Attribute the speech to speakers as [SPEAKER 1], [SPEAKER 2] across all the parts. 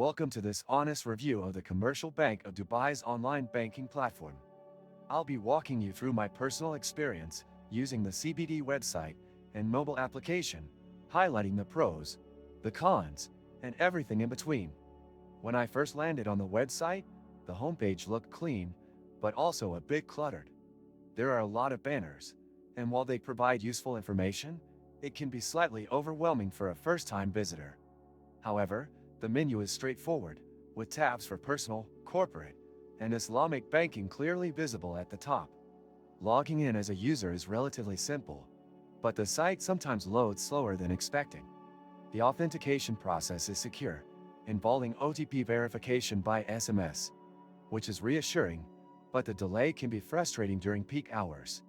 [SPEAKER 1] Welcome to this honest review of the Commercial Bank of Dubai's online banking platform. I'll be walking you through my personal experience using the CBD website and mobile application, highlighting the pros, the cons, and everything in between. When I first landed on the website, the homepage looked clean, but also a bit cluttered. There are a lot of banners, and while they provide useful information, it can be slightly overwhelming for a first-time visitor. However, the menu is straightforward, with tabs for personal, corporate, and Islamic banking clearly visible at the top. Logging in as a user is relatively simple, but the site sometimes loads slower than expected. The authentication process is secure, involving OTP verification by SMS, which is reassuring, but the delay can be frustrating during peak hours.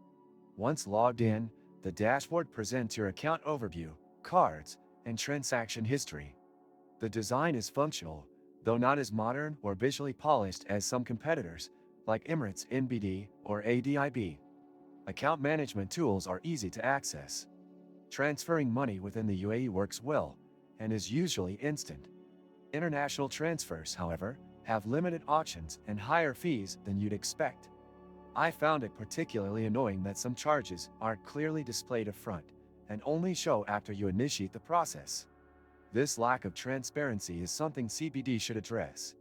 [SPEAKER 1] Once logged in, the dashboard presents your account overview, cards, and transaction history. The design is functional, though not as modern or visually polished as some competitors, like Emirates NBD or ADIB. Account management tools are easy to access. Transferring money within the UAE works well, and is usually instant. International transfers, however, have limited options and higher fees than you'd expect. I found it particularly annoying that some charges aren't clearly displayed upfront, and only show after you initiate the process. This lack of transparency is something CBD should address.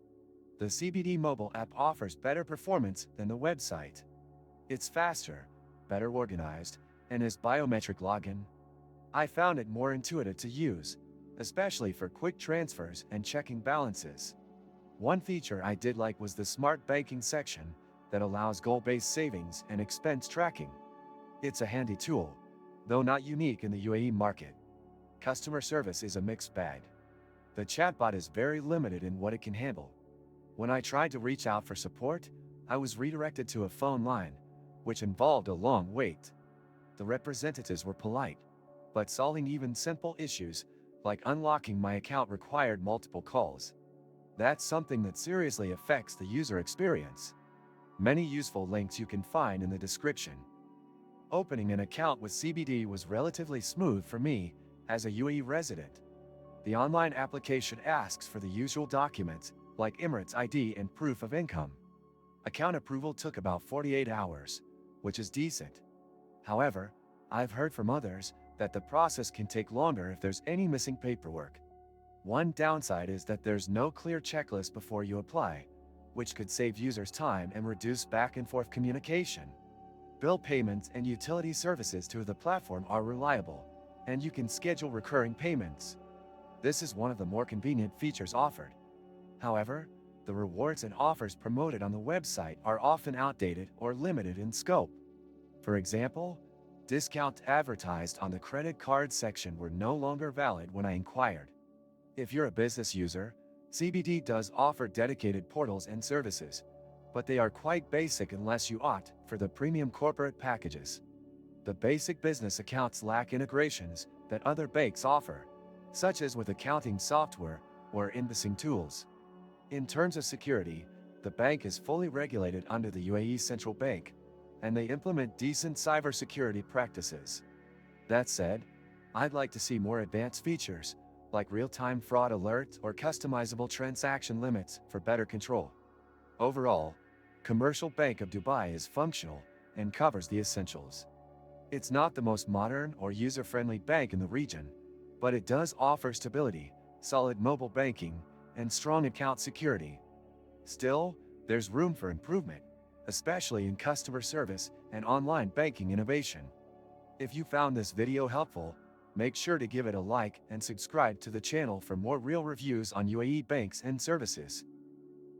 [SPEAKER 1] The CBD mobile app offers better performance than the website. It's faster, better organized, and is biometric login. I found it more intuitive to use, especially for quick transfers and checking balances. One feature I did like was the smart banking section that allows goal-based savings and expense tracking. It's a handy tool, though not unique in the UAE market. Customer service is a mixed bag. The chatbot is very limited in what it can handle. When I tried to reach out for support, I was redirected to a phone line, which involved a long wait. The representatives were polite, but solving even simple issues, like unlocking my account, required multiple calls. That's something that seriously affects the user experience. Many useful links you can find in the description. Opening an account with CBD was relatively smooth for me, as a UAE resident. The online application asks for the usual documents, like Emirates ID and proof of income. Account approval took about 48 hours, which is decent. However, I've heard from others that the process can take longer if there's any missing paperwork. One downside is that there's no clear checklist before you apply, which could save users time and reduce back-and-forth communication. Bill payments and utility services to the platform are reliable, and you can schedule recurring payments. This is one of the more convenient features offered. However, the rewards and offers promoted on the website are often outdated or limited in scope. For example, discounts advertised on the credit card section were no longer valid when I inquired. If you're a business user, CBD does offer dedicated portals and services, but they are quite basic unless you opt for the premium corporate packages. The basic business accounts lack integrations that other banks offer, such as with accounting software or invoicing tools. In terms of security, the bank is fully regulated under the UAE Central Bank, and they implement decent cybersecurity practices. That said, I'd like to see more advanced features, like real-time fraud alerts or customizable transaction limits for better control. Overall, Commercial Bank of Dubai is functional and covers the essentials. It's not the most modern or user-friendly bank in the region, but it does offer stability, solid mobile banking, and strong account security. Still, there's room for improvement, especially in customer service and online banking innovation. If you found this video helpful, make sure to give it a like and subscribe to the channel for more real reviews on UAE banks and services.